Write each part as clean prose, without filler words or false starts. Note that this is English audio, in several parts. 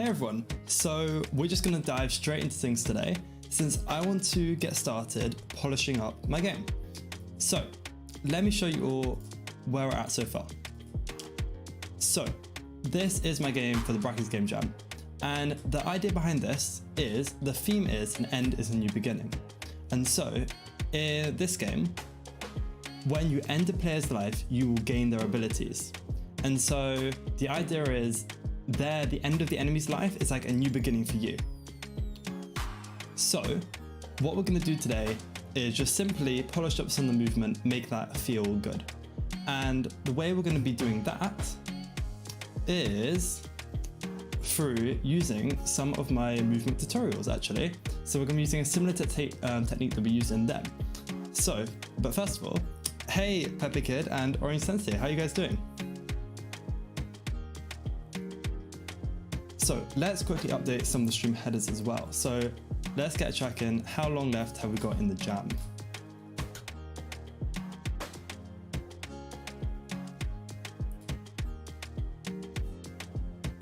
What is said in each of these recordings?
Hey everyone, so we're just going to dive straight into things today since I want to get started polishing up my game. So let me show you all where we're at so far. So this is my game for the Brackeys Jam, and the idea behind this is the theme is an end is a new beginning. And so in this game, when you end a player's life, you will gain their abilities. And so the idea is the end of the enemy's life is like a new beginning for you. So what we're going to do today is just simply polish up some of the movement, make that feel good. And the way we're going to be doing that is through using some of my movement tutorials actually. So we're going to be using a similar technique that we use in them. So, but first of all, hey Pepper Kid and Orange Sensei, how are you guys doing? So let's quickly update some of the stream headers as well. So let's get a check in. How long left have we got in the jam?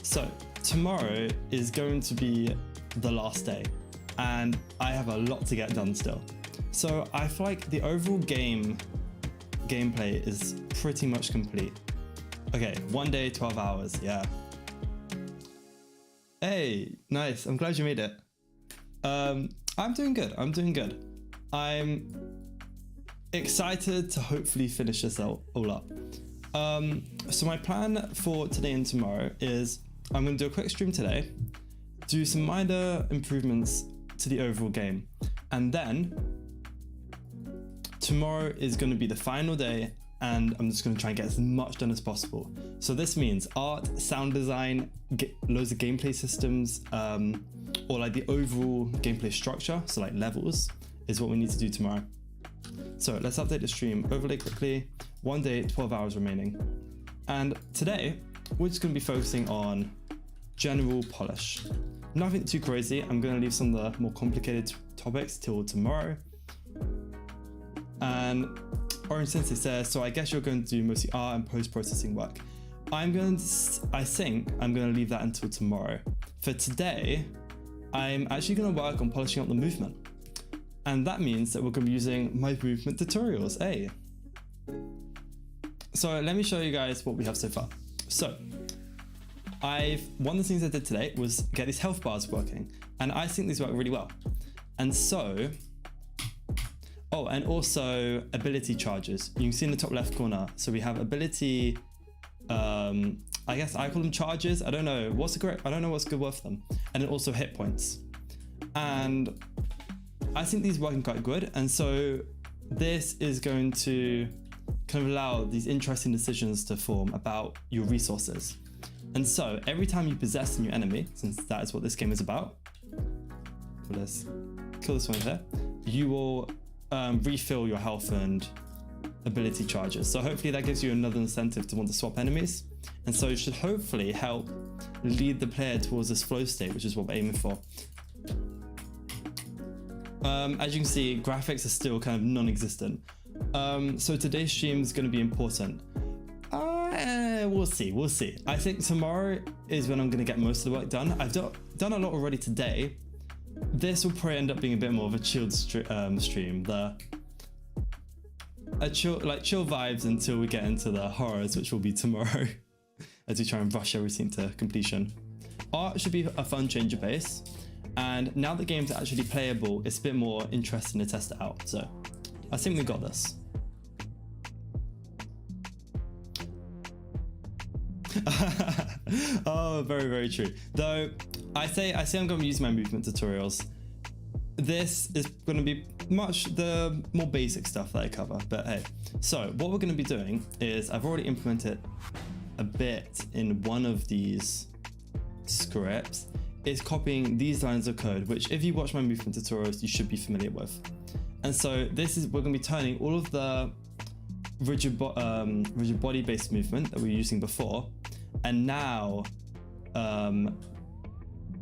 So tomorrow is going to be the last day and I have a lot to get done still. So I feel like the overall gameplay is pretty much complete. Okay, 1 day, 12 hours, yeah. Hey, nice. I'm glad you made it. I'm doing good. I'm excited to hopefully finish this all up. So my plan for today and tomorrow is I'm going to do a quick stream today, do some minor improvements to the overall game, and then tomorrow is going to be the final day and I'm just going to try and get as much done as possible. So this means art, sound design, loads of gameplay systems, or like the overall gameplay structure, so like levels, is what we need to do tomorrow. So let's update the stream overlay quickly. 1 day, 12 hours remaining. And today, we're just going to be focusing on general polish. Nothing too crazy. I'm going to leave some of the more complicated topics till tomorrow. And Orange Sensei says, so I guess you're going to do mostly art and post-processing work. I think I'm going to leave that until tomorrow. For today, I'm actually going to work on polishing up the movement. And that means that we're going to be using my movement tutorials, hey. So let me show you guys what we have so far. So one of the things I did today was get these health bars working, and I think these work really well. And so, oh, and also ability charges. You can see in the top left corner. So we have ability, I guess I call them charges. I don't know what's the correct, I don't know what's good word for them. And then also hit points. And I think these are working quite good. And so this is going to kind of allow these interesting decisions to form about your resources. And so every time you possess a new enemy, since that is what this game is about, let's kill this one here, you will refill your health and ability charges. So hopefully that gives you another incentive to want to swap enemies. And so it should hopefully help lead the player towards this flow state, which is what we're aiming for. As you can see, graphics are still kind of non-existent. So today's stream is going to be important. We'll see. I think tomorrow is when I'm going to get most of the work done. I've done a lot already today. This will probably end up being a bit more of a chilled stream, chill vibes until we get into the horrors, which will be tomorrow, as we try and rush everything to completion. Art should be a fun change of pace, and now the game's actually playable, it's a bit more interesting to test it out. So I think we got this. Oh, very, very true. Though I say I'm going to use my movement tutorials. This is going to be much the more basic stuff that I cover, but hey. So what we're going to be doing is I've already implemented a bit in one of these scripts. It's copying these lines of code, which if you watch my movement tutorials, you should be familiar with. And so we're going to be turning all of the rigid body based movement that we were using before, and now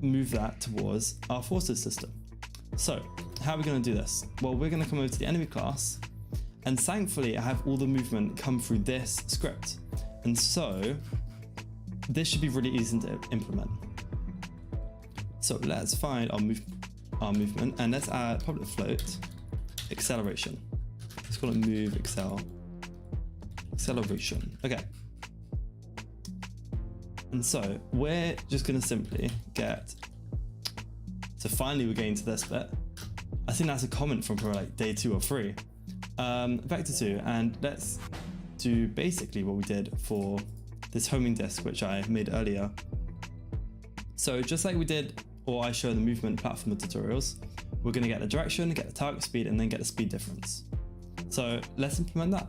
move that towards our forces system. So how are we going to do this? Well, we're going to come over to the enemy class, and thankfully I have all the movement come through this script. And so this should be really easy to implement. So let's find our movement, and let's add public float acceleration. Let's call it move acceleration. Okay. And so we're just going to simply get, so finally we're getting to this bit. I think that's a comment from probably like day 2 or 3. Vector 2, and let's do basically what we did for this homing disk, which I made earlier. So just like we did, or I show the movement platform tutorials, we're going to get the direction, get the target speed, and then get the speed difference. So let's implement that.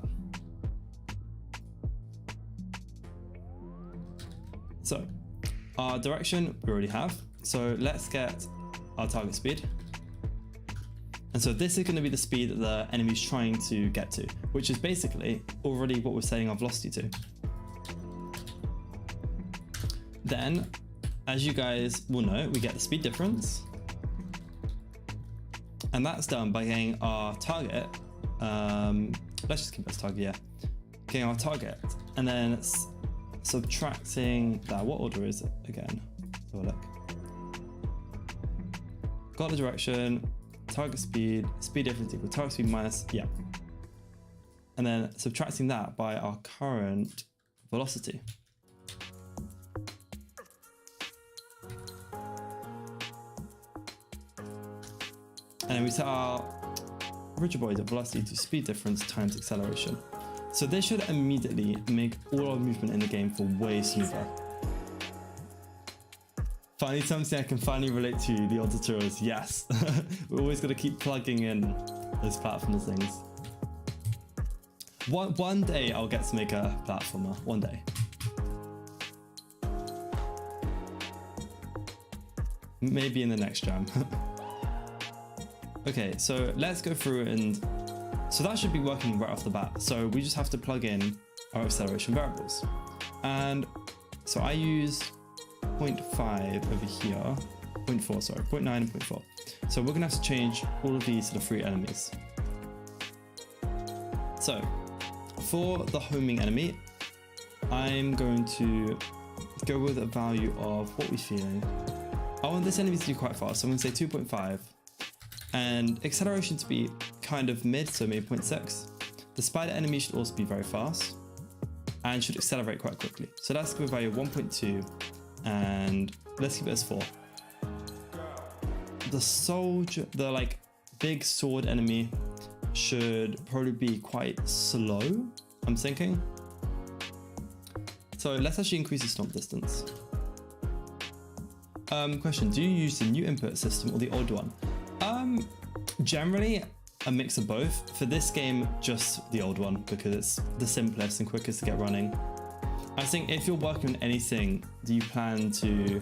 So our direction we already have. So let's get our target speed. And so this is going to be the speed that the enemy is trying to get to, which is basically already what we're setting our velocity to. Then, as you guys will know, we get the speed difference. And that's done by getting our target. Let's just keep it as target, yeah. Getting our target, and then subtracting that. What order is it again? Let's have a look. Got the direction, target speed, speed difference equal target speed minus, yeah. And then subtracting that by our current velocity. And then we set our rigid velocity to speed difference times acceleration. So this should immediately make all our movement in the game feel way smoother. Finally, something I can finally relate to the old tutorials. Yes, we're always going to keep plugging in those platformer things. One day I'll get to make a platformer. One day. Maybe in the next jam. Okay, so let's go through, and so that should be working right off the bat. So we just have to plug in our acceleration variables. And so I use 0.5 over here, 0.4, sorry, 0.9 and 0.4. So we're gonna have to change all of these to the 3 enemies. So for the homing enemy, I'm going to go with a value of what we're feeling. I want this enemy to be quite fast, so I'm gonna say 2.5. And acceleration to be kind of mid, so maybe 0.6. The spider enemy should also be very fast and should accelerate quite quickly. So let's give a value of 1.2 and let's keep it as 4. The soldier, the like big sword enemy should probably be quite slow, I'm thinking. So let's actually increase the stomp distance. Question, do you use the new input system or the old one? Generally a mix of both. For this game, just the old one because it's the simplest and quickest to get running. I think if you're working on anything that you plan to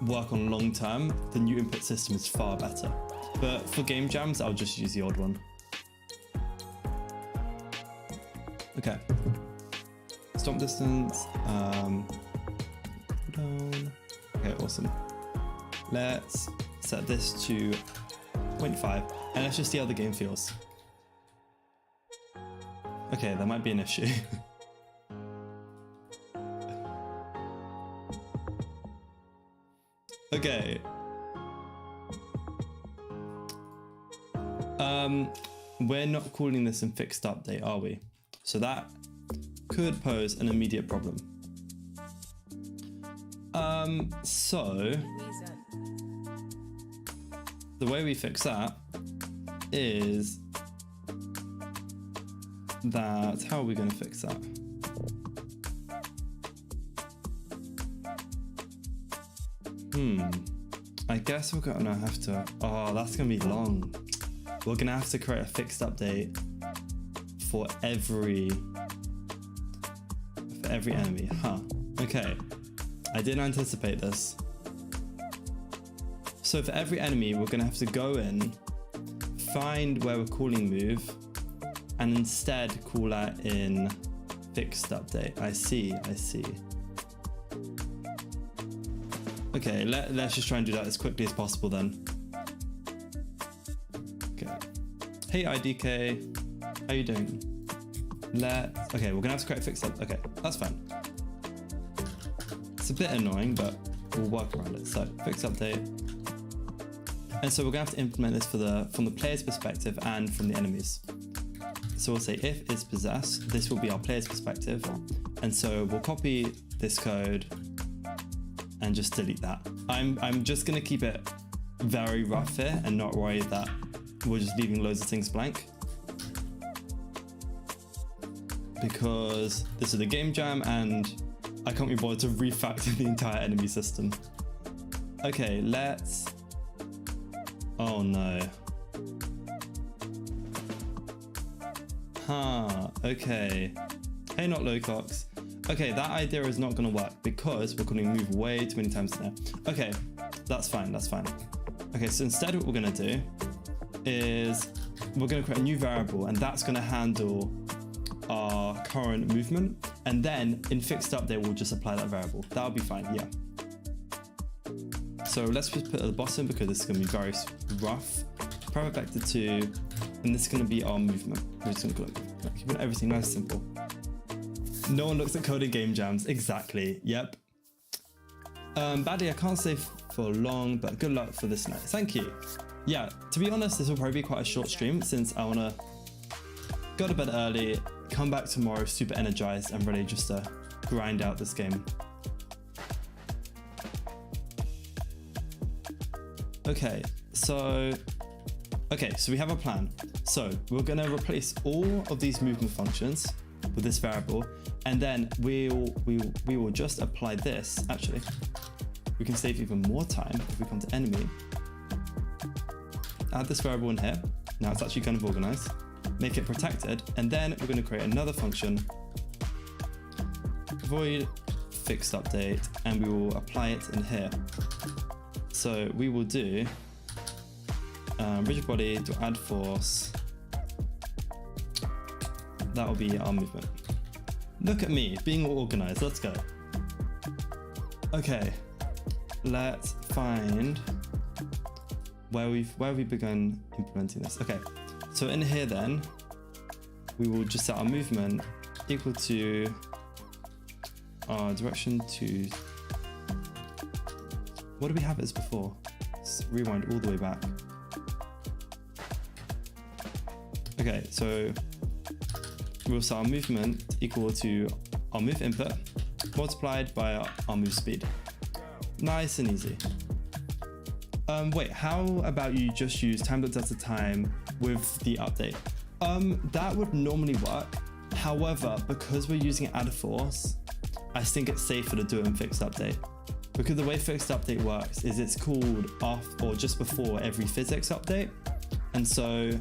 work on long term, the new input system is far better. But for game jams, I'll just use the old one. Okay. Stomp distance. Down. Okay, awesome. Let's set this to 0.5 and let's just see how the game feels. Okay, that might be an issue. Okay. We're not calling this in fixed update, are we? So that could pose an immediate problem. So the way we fix that is that, how are we going to fix that? I guess we're gonna have to, oh, that's gonna be long. We're gonna have to create a fixed update for every enemy, huh? Okay, I didn't anticipate this. So for every enemy, we're gonna have to go in, find where we're calling move, and instead call that in fixed update. I see. Okay, let's just try and do that as quickly as possible then. Okay. Hey IDK, how you doing? Okay, we're gonna have to create a fixed up. Okay, that's fine. It's a bit annoying, but we'll work around it. So fix update. And so we're gonna have to implement this from the player's perspective and from the enemies. So we'll say if is possessed, this will be our player's perspective. And so we'll copy this code and just delete that. I'm just gonna keep it very rough here and not worry that we're just leaving loads of things blank, because this is a game jam and I can't be bothered to refactor the entire enemy system. Okay, let's, oh no. Okay. Hey, not Lowcox. Okay, that idea is not gonna work because we're gonna move way too many times there. Okay, that's fine, that's fine. Okay, so instead what we're gonna do is we're gonna create a new variable, and that's gonna handle our current movement. And then in fixed update, we'll just apply that variable. That'll be fine, yeah. So let's just put it at the bottom because this is gonna be very rough. Private vector 2, and this is gonna be our movement. We're just gonna keep everything nice and simple. No one looks at coding game jams. Exactly, yep. Badly, I can't stay for long, but good luck for this night. Thank you. Yeah, to be honest, this will probably be quite a short stream since I wanna go to bed early, come back tomorrow super energized and ready just to grind out this game. Okay, so we have a plan. So we're gonna replace all of these movement functions with this variable, and then we will just apply this. Actually, we can save even more time if we come to enemy, add this variable in here. Now it's actually kind of organized, make it protected, and then we're going to create another function, void fixed update, and we will apply it in here. So we will do rigid body to add force. That will be our movement. Look at me being all organized. Let's go. Okay, let's find where we've begun implementing this. Okay, so in here then we will just set our movement equal to our direction to, what do we have as before? Let's rewind all the way back. Okay, so we'll set our movement equal to our move input multiplied by our move speed. Nice and easy. Wait, how about you just use time.delta_time with the update? That would normally work. However, because we're using add force, I think it's safer to do it in fixed update. Because the way fixed update works is it's called off or just before every physics update. And so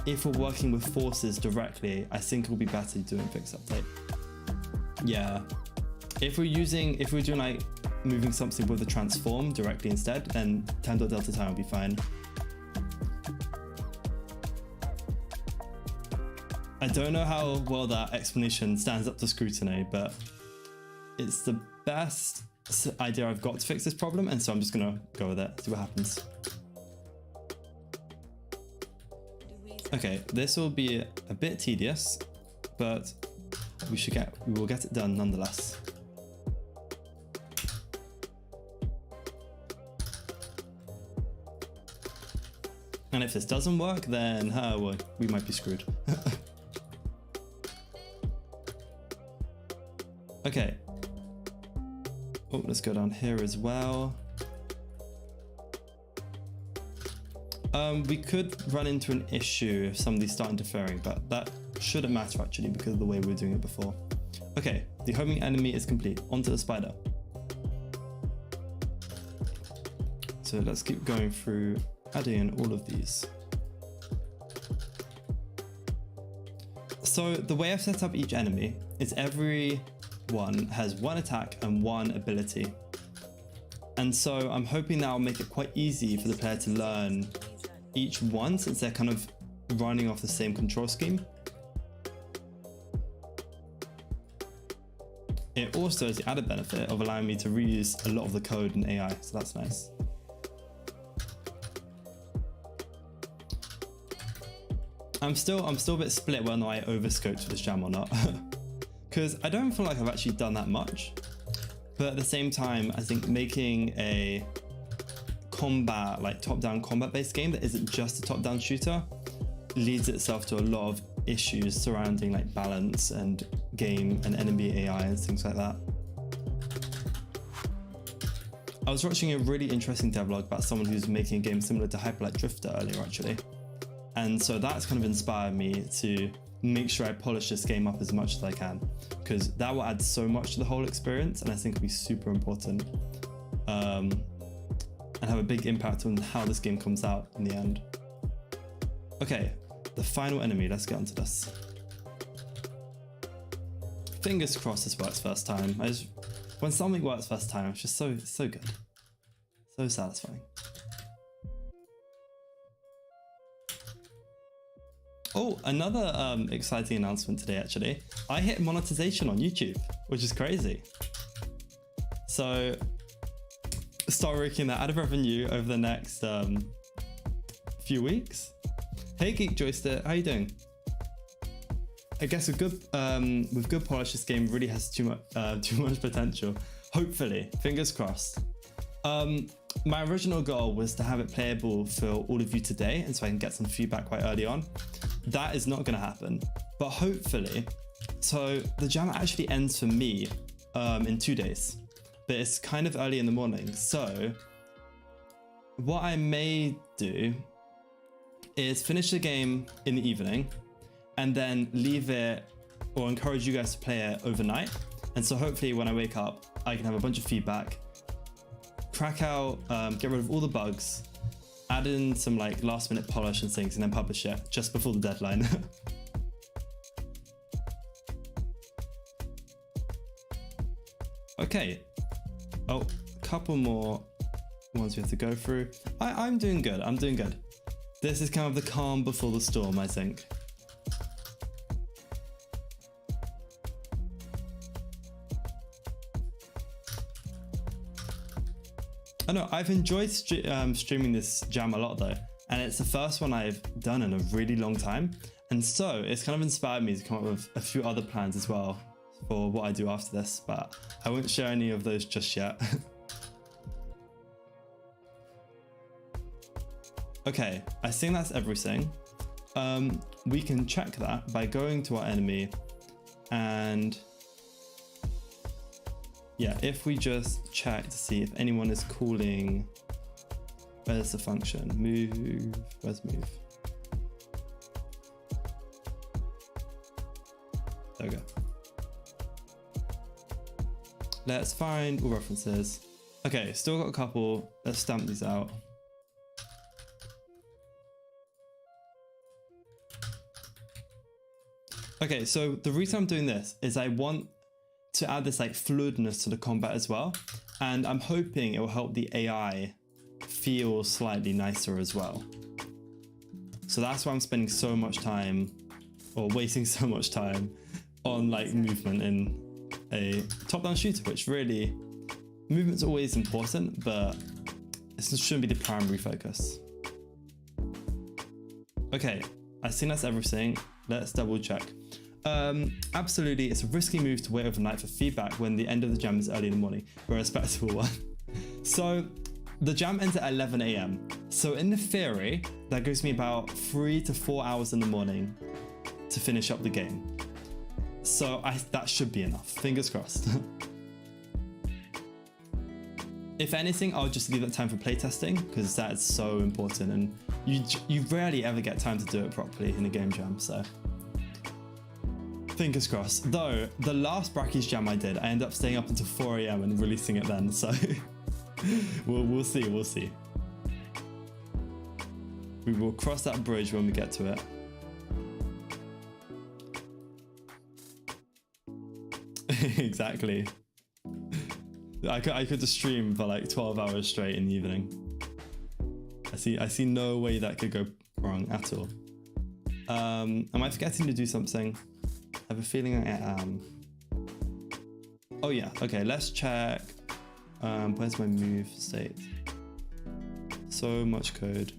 if we're working with forces directly, I think it'll be better to do it in fixed update. Yeah. If we're doing like moving something with a transform directly instead, then time.delta_time will be fine. I don't know how well that explanation stands up to scrutiny, but it's the best idea I've got to fix this problem, and so I'm just gonna go with it, see what happens. Okay, this will be a bit tedious, but we will get it done nonetheless. And if this doesn't work, then well, we might be screwed. Okay. Oh, let's go down here as well. We could run into an issue if somebody start interfering, but that shouldn't matter actually because of the way we were doing it before. Okay, the homing enemy is complete. Onto the spider. So let's keep going through adding in all of these. So the way I've set up each enemy is every one has one attack and one ability. And so I'm hoping that will make it quite easy for the player to learn each one since they're kind of running off the same control scheme. It also has the added benefit of allowing me to reuse a lot of the code in AI, so that's nice. I'm still a bit split whether I overscoped for this jam or not, because I don't feel like I've actually done that much. But at the same time, I think making a combat, like top-down combat-based game that isn't just a top-down shooter leads itself to a lot of issues surrounding like balance and game and enemy AI and things like that. I was watching a really interesting devlog about someone who's making a game similar to Hyperlight Drifter earlier actually. And so that's kind of inspired me to make sure I polish this game up as much as I can, because that will add so much to the whole experience and I think it'll be super important and have a big impact on how this game comes out in the end. Okay, the final enemy, let's get onto this. Fingers crossed this works first time. When something works first time, it's just so good. So satisfying. Oh, another exciting announcement today actually. I hit monetization on YouTube, which is crazy. So start working that ad revenue over the next few weeks. Hey Geek Joystick, how you doing? I guess with good polish, this game really has too much potential. Hopefully, fingers crossed. My original goal was to have it playable for all of you today, and so I can get some feedback quite early on. That is not going to happen, but hopefully. So the jam actually ends for me in 2 days, but it's kind of early in the morning. So what I may do is finish the game in the evening and then leave it or encourage you guys to play it overnight. And so hopefully when I wake up, I can have a bunch of feedback, crack out, get rid of all the bugs, add in some like last minute polish and things, and then publish it just before the deadline. Okay. Oh, a couple more ones we have to go through. I'm doing good. I'm doing good. This is kind of the calm before the storm, I think. I know, I've enjoyed streaming this jam a lot though, and it's the first one I've done in a really long time, and so it's kind of inspired me to come up with a few other plans as well for what I do after this, but I won't share any of those just yet. Okay, I think that's everything. We can check that by going to our enemy and yeah, if we just check to see if anyone is calling, where's the function? Move, where's move? There we go. Let's find all references. Okay, still got a couple. Let's stamp these out. Okay, so the reason I'm doing this is I want to add this like fluidness to the combat as well, and I'm hoping it will help the AI feel slightly nicer as well. So that's why I'm spending so much time, or wasting so much time, on like movement in a top-down shooter, which really, movement's always important, but it shouldn't be the primary focus. Okay, I think that's everything. Let's double check. Absolutely, it's a risky move to wait overnight for feedback when the end of the jam is early in the morning. We're a respectable one. So the jam ends at 11 AM. So in the theory, that gives me about 3 to 4 hours in the morning to finish up the game. So that should be enough, fingers crossed. If anything, I'll just leave that time for playtesting, because that's so important, and you rarely ever get time to do it properly in a game jam, so. Fingers crossed. Though, the last Brackeys Jam I did, I ended up staying up until 4 AM and releasing it then, so we'll see, we'll see. We will cross that bridge when we get to it. Exactly. I could just stream for like 12 hours straight in the evening. I see no way that could go wrong at all. Am I forgetting to do something? I have a feeling I am. Oh yeah, okay, let's check. Where's my move state? So much code.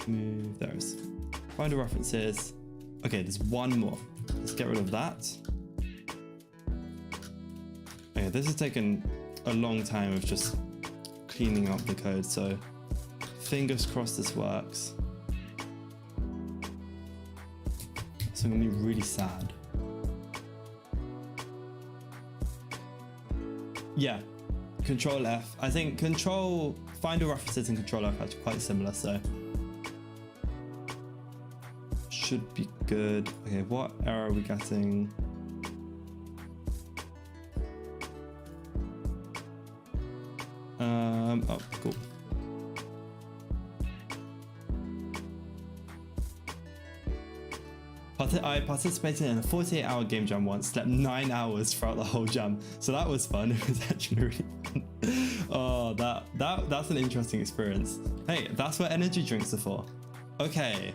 Move, there it is. Find the references. Okay, there's one more. Let's get rid of that. Okay, Okay, this has taken a long time of just cleaning up the code, so fingers crossed this works. So I'm gonna be really sad. Yeah, Control F. I think find all references and Control F are quite similar, so should be good. Okay, what error are we getting? Oh, cool. I participated in a 48-hour game jam once, slept 9 hours throughout the whole jam. So that was fun. It was actually really fun. Oh, that's an interesting experience. Hey, that's what energy drinks are for. Okay.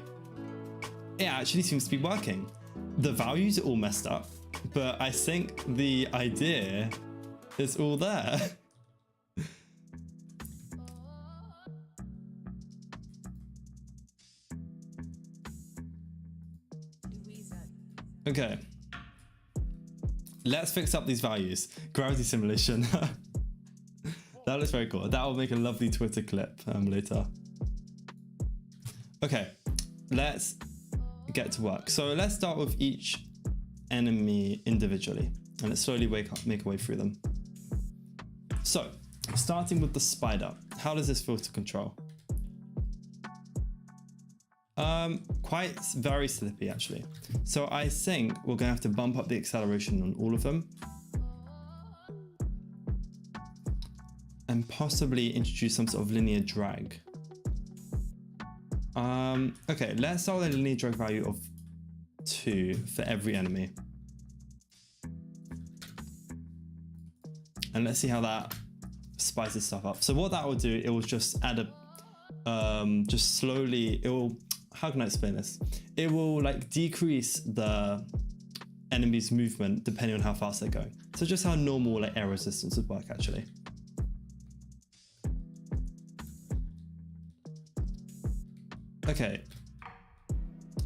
It actually seems to be working. The values are all messed up, but I think the idea is all there. Okay, let's fix up these values. Gravity simulation. That looks very cool. That will make a lovely Twitter clip later. Okay, let's get to work. So let's start with each enemy individually and let's slowly make our way through them. So starting with the spider, how does this feel to control? Quite very slippy actually. So I think we're gonna have to bump up the acceleration on all of them and possibly introduce some sort of linear drag. Okay, let's start with a linear drag value of 2 for every enemy. And let's see how that spices stuff up. So what that will do, it will just add just slowly, it will, how can I explain this? It will like decrease the enemy's movement depending on how fast they're going. So just how normal like air resistance would work actually. Okay,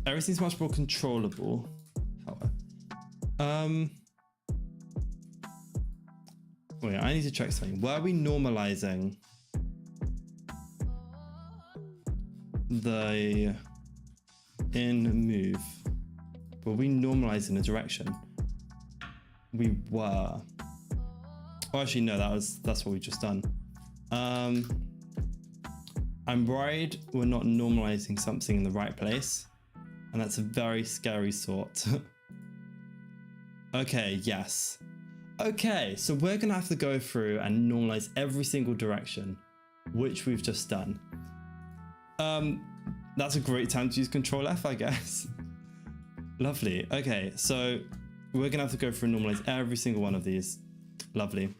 everything's much more controllable. Wait, I need to check something. Were we normalizing the in move? Were we normalizing the direction? We were. Oh, actually, no, that's what we just done. I'm worried we're not normalizing something in the right place, and that's a very scary thought. Okay, yes. Okay, so we're gonna have to go through and normalize every single direction, which we've just done. That's a great time to use Control F, I guess. Lovely. Okay, so we're gonna have to go through and normalize every single one of these. Lovely.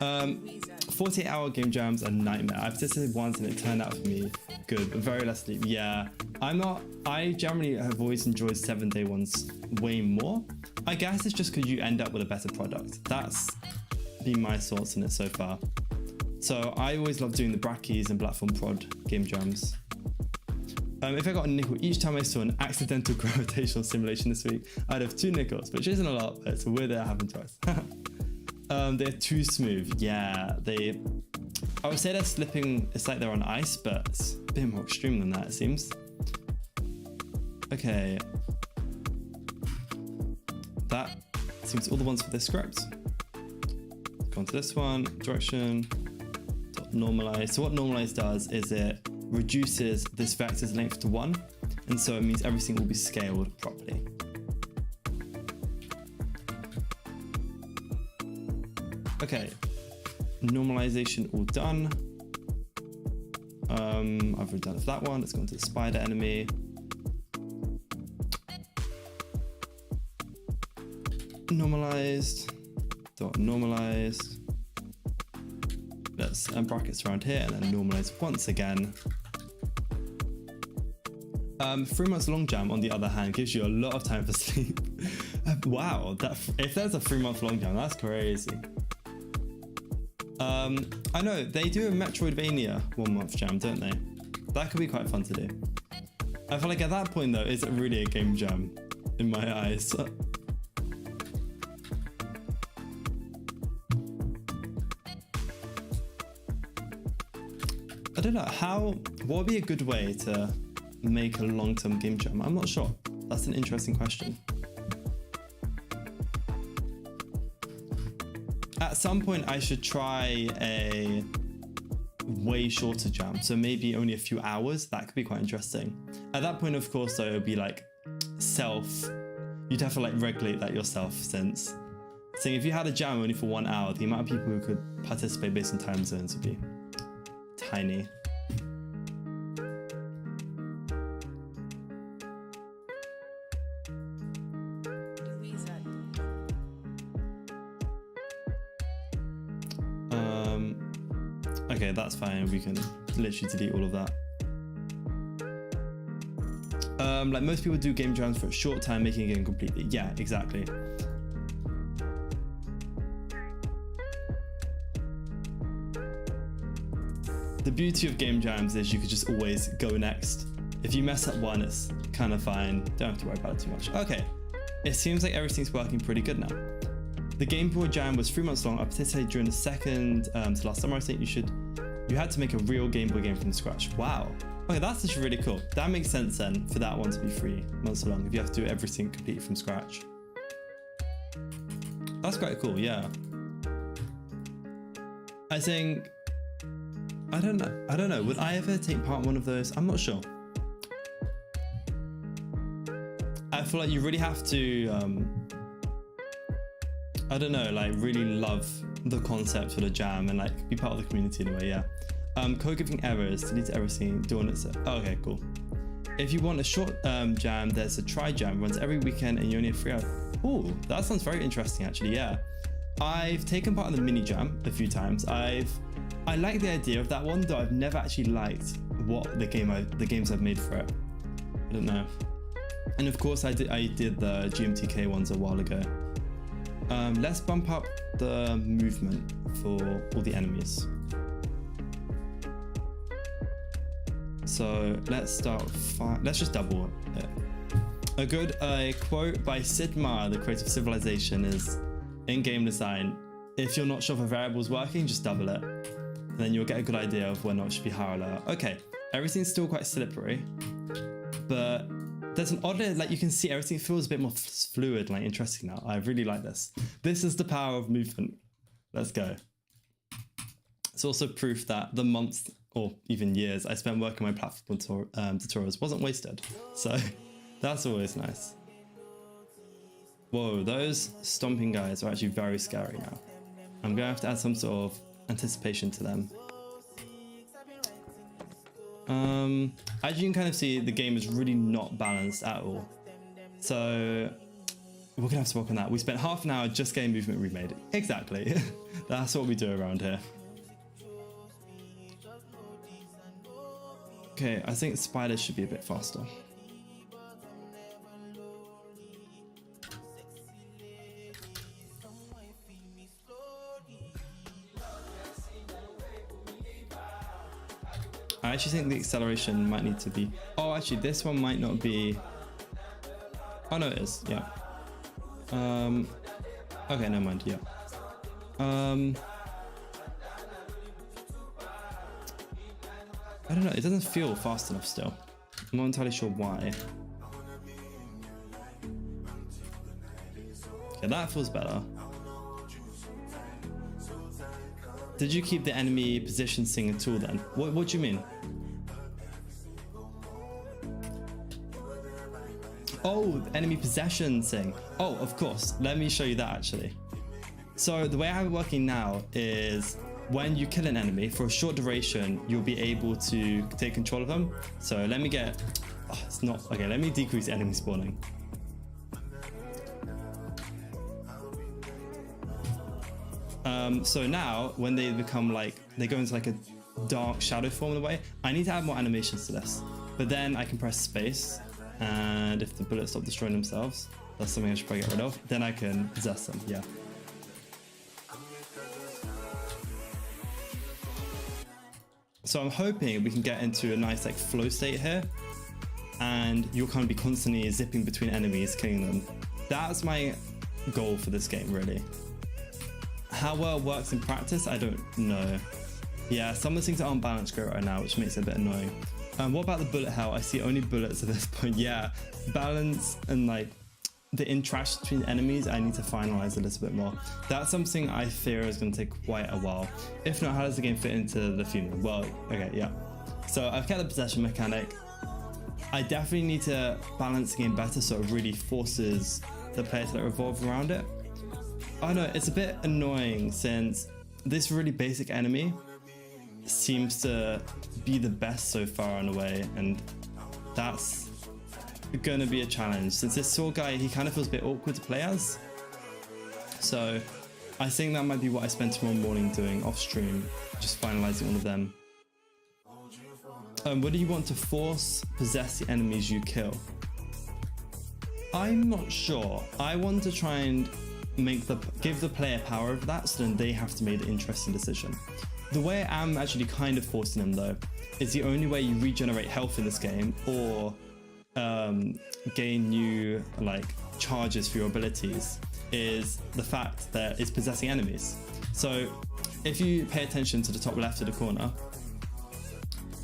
48-hour game jams are a nightmare. I've tested it once and it turned out for me good, but very less sleep. Yeah, I generally have always enjoyed 7-day ones way more. I guess it's just because you end up with a better product. That's been my thoughts on it so far. So I always love doing the Brackeys and Platform Prod game jams. If I got a nickel each time I saw an accidental gravitational simulation this week, I'd have 2 nickels, which isn't a lot, but it's weird that it happened twice. They're too smooth. Yeah, I would say they're slipping. It's like they're on ice, but it's a bit more extreme than that, it seems. Okay. That seems all the ones for this script. Go on to this one, direction, normalize. So what normalize does is it reduces this vector's length to 1, and so it means everything will be scaled properly. Okay, normalization all done. I've already done it for that one. Let's go into the spider enemy. Normalized, dot normalized. Let's add brackets around here and then normalize once again. 3 months long jam, on the other hand, gives you a lot of time for sleep. Wow, if there's a 3-month long jam, that's crazy. I know, they do a Metroidvania 1-month jam, don't they? That could be quite fun to do. I feel like at that point though, is it really a game jam in my eyes? I don't know what would be a good way to make a long-term game jam? I'm not sure. That's an interesting question. At some point I should try a way shorter jam, so maybe only a few hours. That could be quite interesting. At that point, of course, though, it would be like you'd have to like regulate that yourself, since saying if you had a jam only for 1 hour, the amount of people who could participate based on time zones would be tiny. Okay, that's fine. We can literally delete all of that. Like most people do game jams for a short time, making a game completely. Yeah, exactly. The beauty of game jams is you could just always go next. If you mess up one, it's kind of fine. Don't have to worry about it too much. Okay, it seems like everything's working pretty good now. The Game Boy Jam was 3 months long. I participated during the second to last summer. I think you had to make a real Game Boy game from scratch. Wow. Okay, that's actually really cool. That makes sense then for that one to be 3 months long if you have to do everything completely from scratch. That's quite cool, yeah. I think, I don't know. Would I ever take part in one of those? I'm not sure. I feel like you really have to, I don't know, like really love the concept for the jam and like be part of the community in a way, yeah. Code giving errors, delete everything, doing it. Oh, okay, cool. If you want a short jam, there's a try jam, runs every weekend and you only have 3 hours. Oh, that sounds very interesting actually, yeah. I've taken part in the mini jam a few times. I like the idea of that one, though I've never actually liked what the games I've made for it. I don't know. And of course I did the GMTK ones a while ago. Let's bump up the movement for all the enemies. So let's start with let's just double it. A good quote by Sid Meier, the creator of Civilization, is in game design, if you're not sure if a variable is working, just double it. And then you'll get a good idea of whether or not it should be higher or lower. Okay, everything's still quite slippery, but there's an odd, like you can see everything feels a bit more fluid, like interesting now. I really like this. This is the power of movement. Let's go. It's also proof that the months or even years I spent working my platform tutorials wasn't wasted. So that's always nice. Whoa, those stomping guys are actually very scary now. I'm gonna have to add some sort of anticipation to them. As you can kind of see, the game is really not balanced at all. So we're gonna have to work on that. We spent half an hour just getting movement remade. Exactly. That's what we do around here. Okay, I think spiders should be a bit faster. I actually think the acceleration might need to be... Oh, actually, this one might not be... Oh, no, it is. Yeah. Okay, never mind. Yeah. I don't know. It doesn't feel fast enough still. I'm not entirely sure why. Okay, that feels better. Did you keep the enemy position sync at all then? What do you mean? Oh, the enemy possession thing. Oh, of course. Let me show you that actually. So the way I have it working now is when you kill an enemy for a short duration, you'll be able to take control of them. So let me get, oh, it's not, okay, let me decrease enemy spawning. So now when they become like, they go into like a dark shadow form in a way, I need to add more animations to this. But then I can press space, and if the bullets stop destroying themselves, that's something I should probably get rid of. Then I can possess them, yeah. So I'm hoping we can get into a nice like flow state here, and you'll kind of be constantly zipping between enemies, killing them. That's my goal for this game, really. How well it works in practice, I don't know. Yeah, some of the things aren't balanced great right now, which makes it a bit annoying. What about the bullet hell? I see only bullets at this point. Yeah, balance and like the interaction between enemies, I need to finalize a little bit more. That's something I fear is going to take quite a while. If not, how does the game fit into the funeral? Well, okay, yeah. So I've kept the possession mechanic. I definitely need to balance the game better so it really forces the player to revolve around it. Oh no, it's a bit annoying since this really basic enemy seems to be the best so far in a way, and that's gonna be a challenge since this sword guy, he kind of feels a bit awkward to play as. So I think that might be what I spend tomorrow morning doing off stream, just finalizing all of them. What do you want to force possess the enemies you kill? I'm not sure. I want to try and give the player power over that, so then they have to make the interesting decision. The way I am actually kind of forcing them though is the only way you regenerate health in this game or gain new like charges for your abilities is the fact that it's possessing enemies. So if you pay attention to the top left of the corner,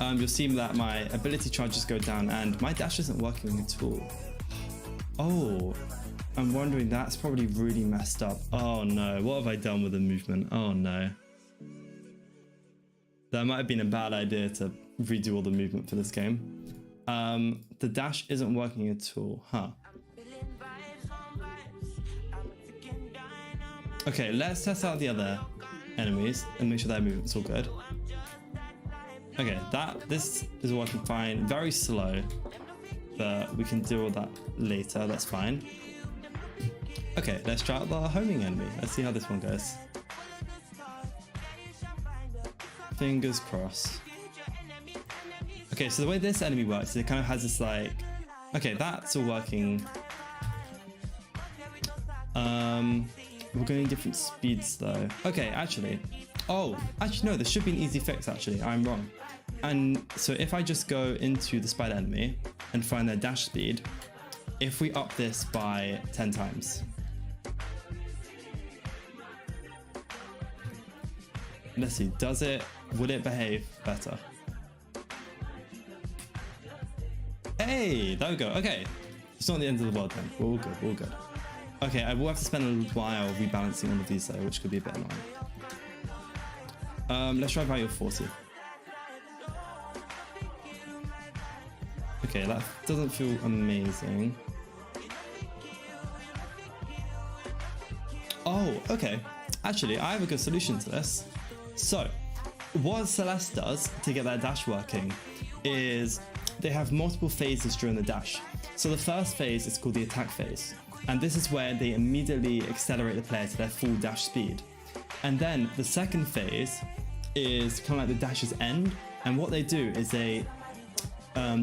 you'll see that my ability charges go down and my dash isn't working at all. Oh, I'm wondering, that's probably really messed up. Oh no, what have I done with the movement? Oh no. That might have been a bad idea to redo all the movement for this game. The dash isn't working at all, huh? Okay, let's test out the other enemies and make sure their movement's all good. Okay, this is working fine. Very slow, but we can do all that later. That's fine. Okay, let's try out the homing enemy. Let's see how this one goes. Fingers crossed. Okay, so the way this enemy works is it kind of has this like, okay, that's all working. We're going different speeds though. Okay, actually no, this should be an easy fix actually. I'm wrong. And so if I just go into the spider enemy and find their dash speed, if we up this by 10 times. Let's see, would it behave better? Hey, there we go. Okay, it's not the end of the world then. We're all good, we're all good. Okay, I will have to spend a little while rebalancing all of these though, which could be a bit annoying. Let's try value of 40. Okay, that doesn't feel amazing. Oh, okay. Actually, I have a good solution to this. So, what Celeste does to get their dash working is they have multiple phases during the dash. So the first phase is called the attack phase. And this is where they immediately accelerate the player to their full dash speed. And then the second phase is kind of like the dash's end. And what they do is they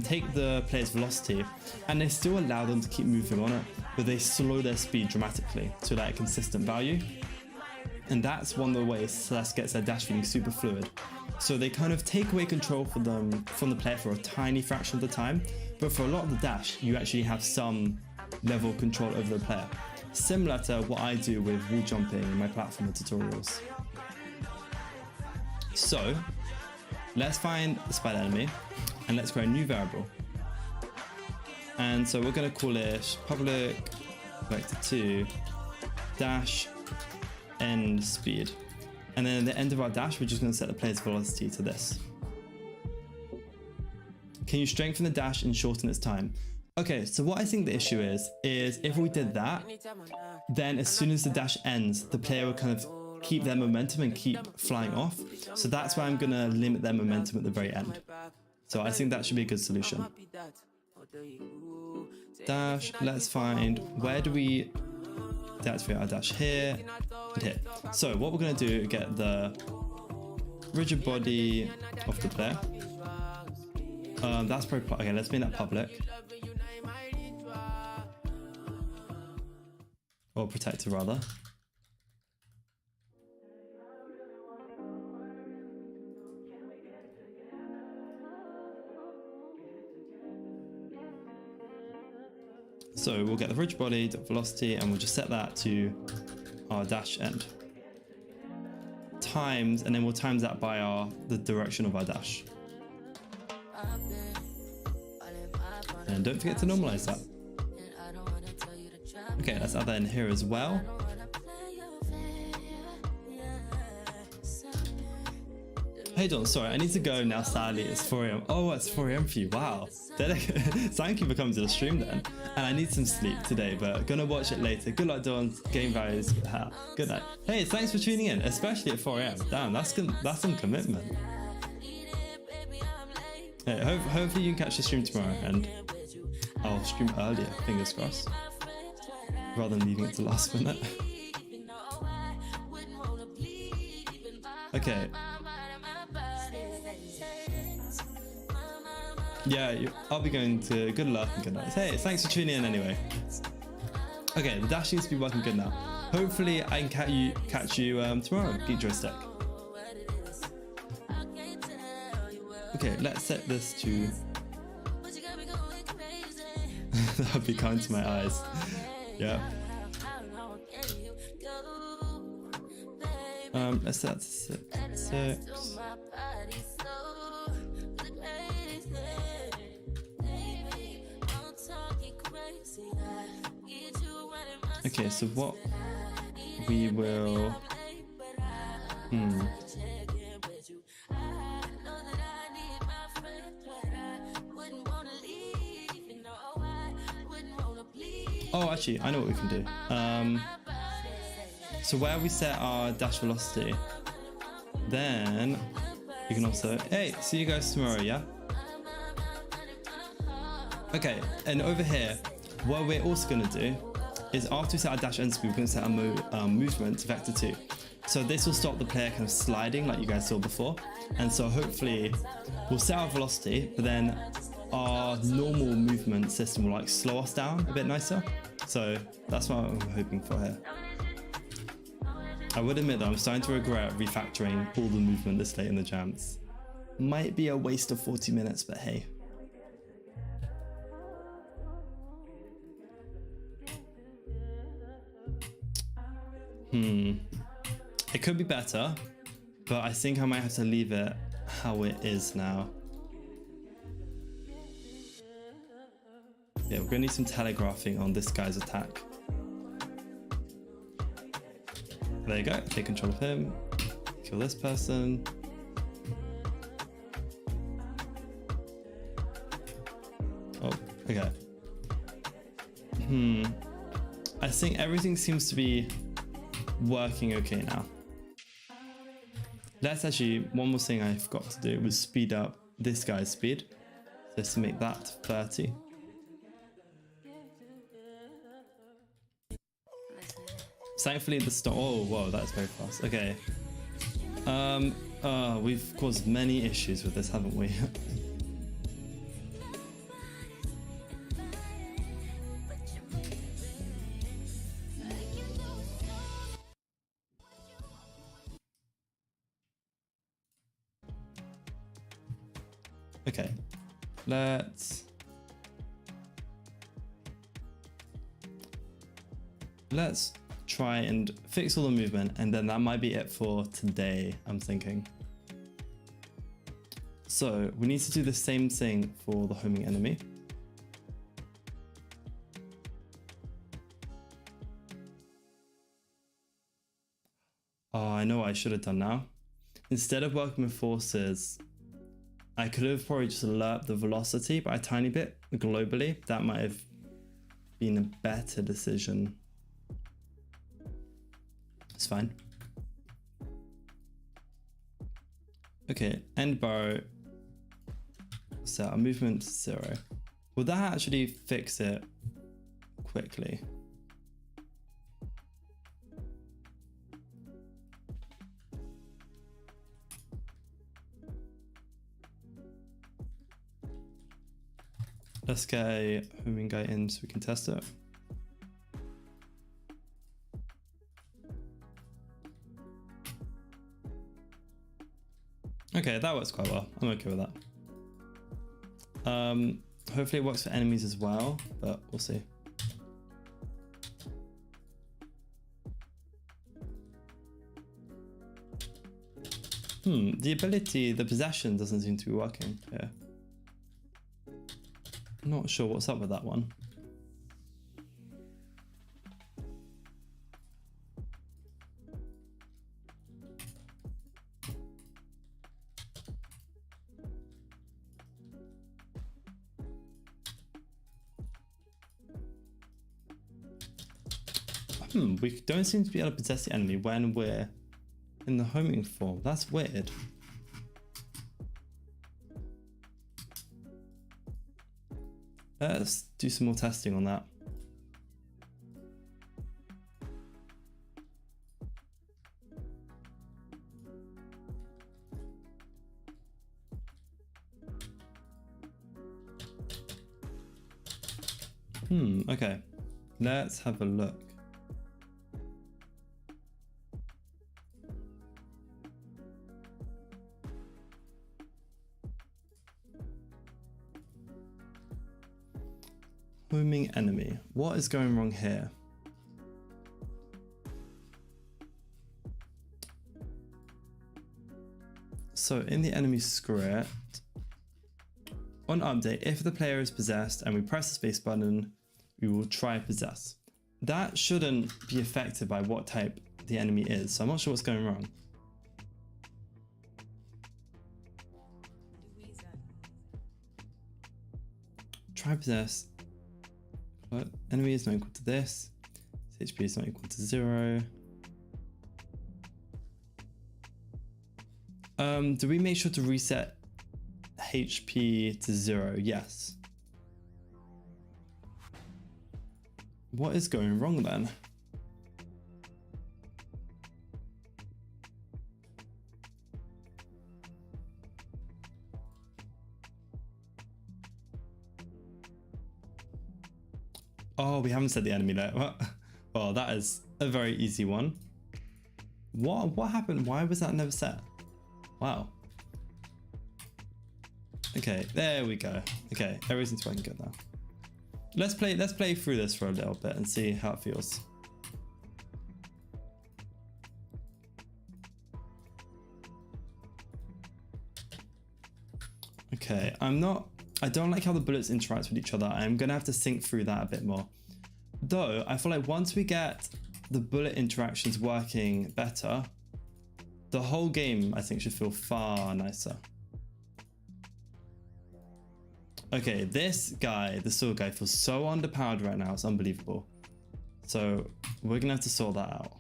take the player's velocity and they still allow them to keep moving on it, but they slow their speed dramatically to like a consistent value. And that's one of the ways Celeste gets their dash feeling super fluid. So they kind of take away control from the player for a tiny fraction of the time, but for a lot of the dash, you actually have some level of control over the player. Similar to what I do with wall jumping in my platformer tutorials. So let's find the spider enemy and let's create a new variable. And so we're going to call it public vector2 dash end speed. And then at the end of our dash, we're just going to set the player's velocity to this. Can you strengthen the dash and shorten its time? Okay, so what I think the issue is if we did that, then as soon as the dash ends, the player will kind of keep their momentum and keep flying off. So that's why I'm going to limit their momentum at the very end. So I think that should be a good solution. Dash, let's find, where do we deactivate our dash? Here and here. So what we're going to do is get the rigid body of the player. That's probably, okay, let's make that public. Or protected rather. So we'll get the rigid body, velocity, and we'll just set that to our dash end. times, and then we'll times that by the direction of our dash. And don't forget to normalize that. Okay, let's add that in here as well. Hey John, sorry, I need to go now, sadly. It's 4 AM. Oh, it's 4 AM for you. Wow. Thank you for coming to the stream then. And I need some sleep today, but gonna watch it later. Good luck, Dawn. Game values. Good night. Hey, thanks for tuning in, especially at 4 AM. Damn, that's some commitment. Hey, hopefully you can catch the stream tomorrow, and I'll stream earlier, fingers crossed, rather than leaving it to last minute. Okay. Yeah, I'll be going to good luck and good night. Hey, thanks for tuning in anyway. Okay, the dash seems to be working good now. Hopefully I can catch you tomorrow, Geek Joystick. Okay, let's set this to... that would be kind to my eyes. Yeah. Let's set that to 6. Okay, so what we will... Oh, actually, I know what we can do. So where we set our dash velocity, then you can also... Hey, see you guys tomorrow, yeah? Okay, and over here, what we're also going to do is after we set our dash end speed, we're going to set our movement to vector 2. So this will stop the player kind of sliding like you guys saw before. And so hopefully we'll set our velocity, but then our normal movement system will like slow us down a bit nicer. So that's what I'm hoping for here. I would admit that I'm starting to regret refactoring all the movement this late in the jams. Might be a waste of 40 minutes, but hey. It could be better, but I think I might have to leave it how it is now. Yeah, we're gonna need some telegraphing on this guy's attack. There you go, take control of him, kill this person. Oh, okay. I think everything seems to be working okay now. Let's actually, one more thing I forgot to do was speed up this guy's speed. Just to make that 30. Thankfully the storm, oh whoa, that's very fast. Okay. We've caused many issues with this, haven't we? Okay, let's try and fix all the movement, and then that might be it for today, I'm thinking. So we need to do the same thing for the homing enemy. Oh, I know what I should have done now. Instead of working with forces, I could have probably just alerted the velocity by a tiny bit globally. That might have been a better decision. It's fine. Okay, end bar. Set our movement to 0. Will that actually fix it quickly? Let's get a homing guy in so we can test it. Okay, that works quite well. I'm okay with that. Hopefully it works for enemies as well, but we'll see. The ability, the possession doesn't seem to be working here. Not sure what's up with that one. We don't seem to be able to possess the enemy when we're in the homing form. That's weird. Let's do some more testing on that. Okay. Let's have a look. Homing enemy. What is going wrong here? So in the enemy script, on update, if the player is possessed and we press the space button, we will try possess. That shouldn't be affected by what type the enemy is, so I'm not sure what's going wrong. Try possess. Enemy is not equal to this. HP is not equal to 0. Do we make sure to reset HP to 0? Yes. What is going wrong then? Oh, we haven't set the enemy there. Well, that is a very easy one. What happened? Why was that never set? Wow. Okay, there we go. Okay, everything's working good now. Let's play through this for a little bit and see how it feels. Okay, I don't like how the bullets interact with each other. I'm gonna have to think through that a bit more. Though, I feel like once we get the bullet interactions working better, the whole game, I think, should feel far nicer. Okay, this guy, the sword guy, feels so underpowered right now. It's unbelievable. So we're gonna have to sort that out.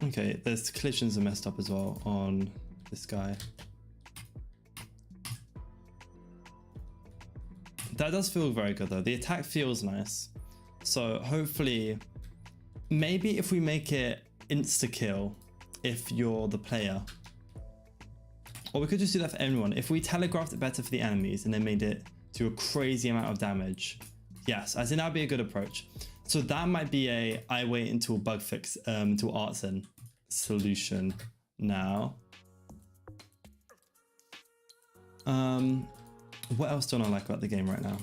Okay, there's collisions are messed up as well on this guy. That does feel very good though. The attack feels nice. So hopefully, maybe if we make it insta-kill, if you're the player. Or we could just do that for everyone. If we telegraphed it better for the enemies and then made it do a crazy amount of damage. Yes, I think that'd be a good approach. So that might be I wait until bug fix, until artisan solution now. What else don't I like about the game right now?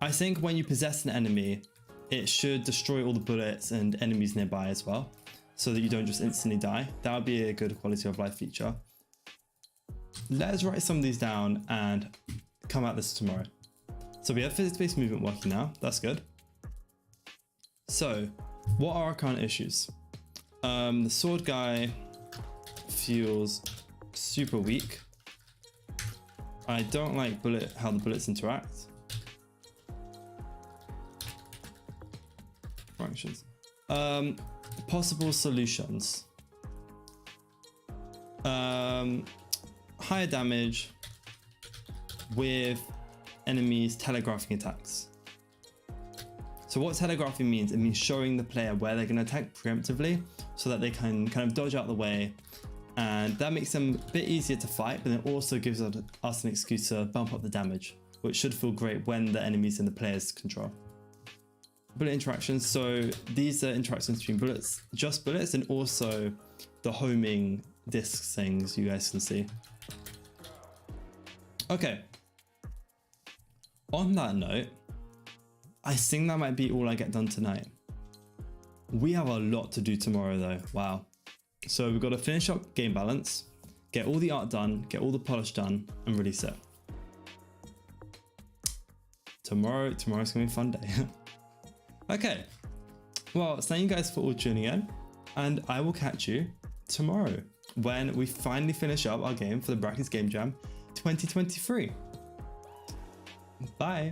I think when you possess an enemy, it should destroy all the bullets and enemies nearby as well, so that you don't just instantly die. That would be a good quality of life feature. Let's write some of these down and come at this tomorrow. So we have physics-based movement working now. That's good. So what are our current issues? The sword guy feels super weak. I don't like how the bullets interact. Functions. Possible solutions. Higher damage with enemies telegraphing attacks. So what telegraphing means, it means showing the player where they're going to attack preemptively so that they can kind of dodge out the way, and that makes them a bit easier to fight, but it also gives us an excuse to bump up the damage. which should feel great when the enemies in the player's control. Bullet interactions, so these are interactions between bullets, just bullets, and also the homing disc things you guys can see. Okay, on that note, I think that might be all I get done tonight. We have a lot to do tomorrow though, wow. So we've got to finish up game balance, get all the art done, get all the polish done, and release it. Tomorrow's gonna be a fun day. Okay, well, thank you guys for all tuning in, and I will catch you tomorrow when we finally finish up our game for the Brackeys Game Jam 2023. Bye.